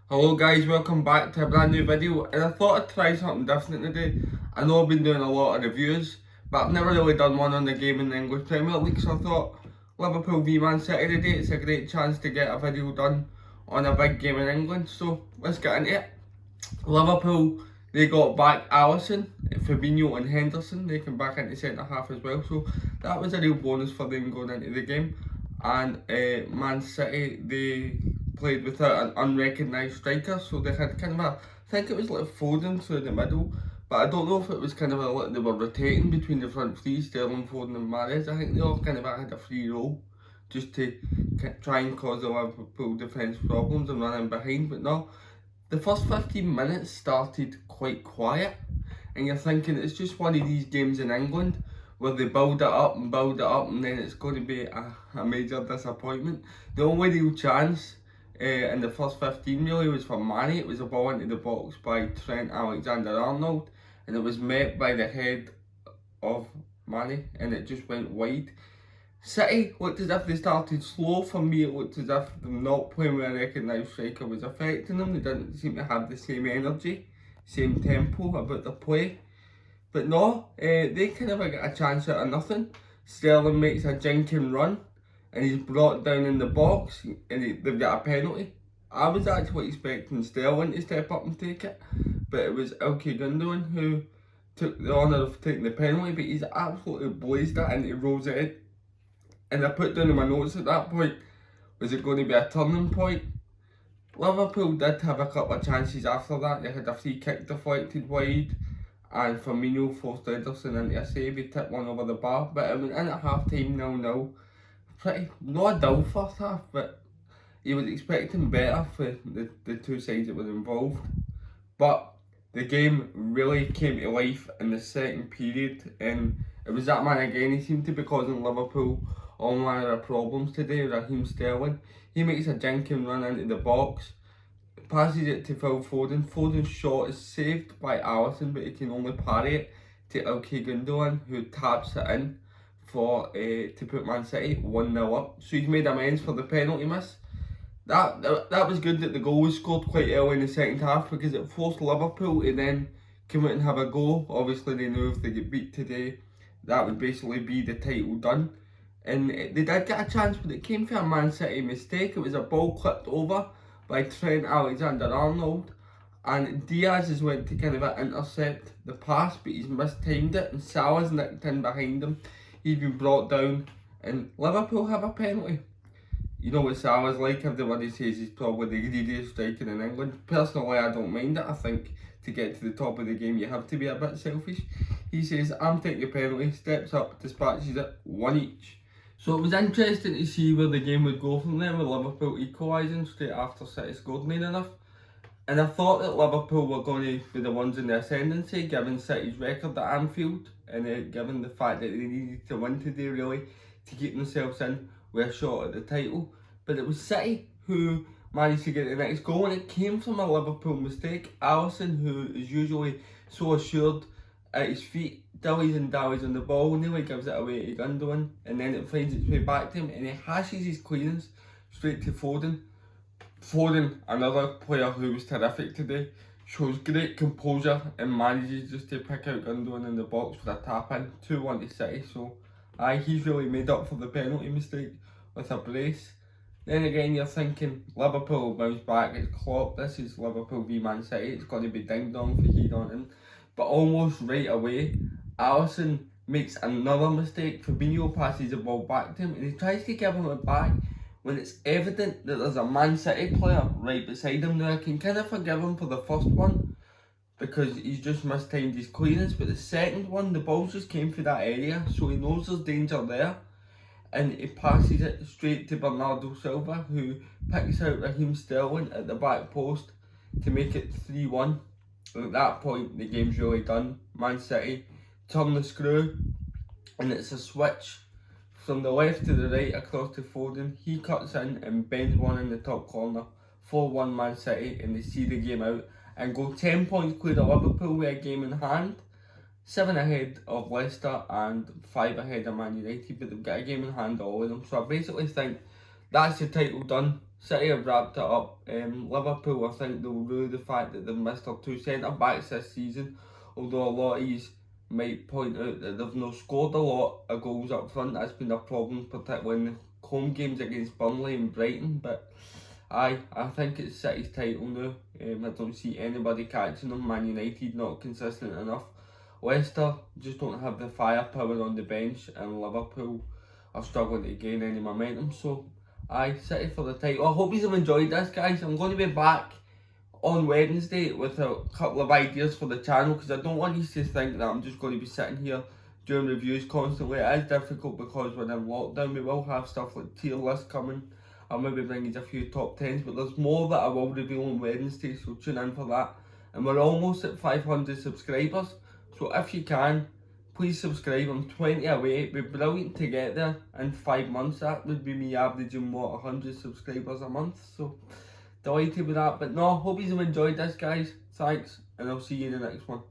Hello guys, welcome back to a brand new video, and I thought I'd try something different today. I know I've been doing a lot of reviews, but I've never really done one on the game in the English Premier League, so I thought Liverpool v Man City today, it's a great chance to get a video done on a big game in England, so let's get into it. Liverpool, they got back Alisson, Fabinho and Henderson. They came back into centre half as well, so that was a real bonus for them going into the game. And Man City, they played without an unrecognised striker, so they had kind of a, I think it was like Foden through the middle, but I don't know if it was kind of a, like they were rotating between the front three, Sterling, Foden and Mahrez. I think they all kind of had a free role just to try and cause the Liverpool defence problems and run in behind, but no. The first 15 minutes started quite quiet, and you're thinking it's just one of these games in England where they build it up and build it up, and then it's going to be a major disappointment. The only real chance in the first 15 really was for Manny. It was a ball into the box by Trent Alexander-Arnold, and it was met by the head of Manny, and it just went wide. City looked as if they started slow. For me, it looked as if them not playing with a recognised striker was affecting them. They didn't seem to have the same energy, same tempo about the play. But no, they kind of get a chance out of nothing. Sterling makes a jinking run and he's brought down in the box and they've got a penalty. I was actually expecting Sterling to step up and take it, but it was Ilkay Gundogan who took the honour of taking the penalty, but he's absolutely blazed it into Rose's head. And I put down in my notes at that point, was it going to be a turning point? Liverpool did have a couple of chances after that. They had a free kick deflected wide, and Firmino forced Ederson into a save. He tipped one over the bar, but it went in at half time 0-0. Pretty, not a dull first half, but you was expecting better for the two sides that were involved. But the game really came to life in the second period, and it was that man again. He seemed to be causing Liverpool all manner of problems today. Raheem Sterling, he makes a jinking run into the box, passes it to Foden. Foden's shot is saved by Alisson, but he can only parry it to Ilkay Gundogan, who taps it in for to put Man City 1-0 up. So he's made amends for the penalty miss. That was good that the goal was scored quite early in the second half, because it forced Liverpool to then come out and have a go. Obviously they knew if they get beat today, that would basically be the title done. And they did get a chance, but it came from a Man City mistake. It was a ball clipped over by Trent Alexander-Arnold, and Diaz has went to kind of intercept the pass, but he's mistimed it, and Salah's nicked in behind him. He's been brought down, and Liverpool have a penalty. You know what Salah's like, everybody says he's probably the greediest striker in England. Personally, I don't mind it. I think to get to the top of the game, you have to be a bit selfish. He says, I'm taking a penalty, steps up, dispatches it, 1 each. So it was interesting to see where the game would go from there, with Liverpool equalising straight after City scored near enough. And I thought that Liverpool were going to be the ones in the ascendancy, given City's record at Anfield, and given the fact that they needed to win today really to keep themselves in with a shot at the title. But it was City who managed to get the next goal, and it came from a Liverpool mistake. Alisson, who is usually so assured at his feet, dillies and dallies on the ball, nearly gives it away to Gundogan, and then it finds its way back to him, and he hashes his clearance straight to Foden. Foden, another player who was terrific today, shows great composure and manages just to pick out Gundogan in the box for a tap in, 2-1 to City. So he's really made up for the penalty mistake with a brace. Then again, you're thinking Liverpool bounce back, it's Klopp, this is Liverpool v Man City, it's going to be ding dong for heat on him. But almost right away, Alisson makes another mistake. Fabinho passes the ball back to him, and he tries to give him it back when it's evident that there's a Man City player right beside him. Now I can kind of forgive him for the first one, because he's just mistimed his clearance, but the second one, the ball just came through that area, so he knows there's danger there, and he passes it straight to Bernardo Silva, who picks out Raheem Sterling at the back post to make it 3-1. At that point, the game's really done. Man City turn the screw, and it's a switch from the left to the right across to Foden. He cuts in and bends one in the top corner. 4-1 Man City, and they see the game out and go 10 points clear of Liverpool with a game in hand. 7 ahead of Leicester and 5 ahead of Man United, but they've got a game in hand, all of them. So I basically think that's the title done. City have wrapped it up. Liverpool, I think they'll rue the fact that they've missed their two centre backs this season, although a lot of these might point out that they've not scored a lot of goals up front. That's been a problem, particularly in the home games against Burnley and Brighton. But I think it's City's title now. I don't see anybody catching them. Man United not consistent enough. Leicester just don't have the firepower on the bench, and Liverpool are struggling to gain any momentum. So City for the title. I hope you've enjoyed this, guys. I'm going to be back on Wednesday with a couple of ideas for the channel, because I don't want you to think that I'm just going to be sitting here doing reviews constantly. It is difficult because we're in lockdown. We will have stuff like tier lists coming. I'll maybe bring you a few top 10s, but there's more that I will reveal on Wednesday, so tune in for that. And we're almost at 500 subscribers, so if you can, please subscribe. I'm 20 away. It'd be brilliant to get there in 5 months. That would be me averaging, 100 subscribers a month, so delighted with that. But no, hope you've enjoyed this, guys. Thanks, and I'll see you in the next one.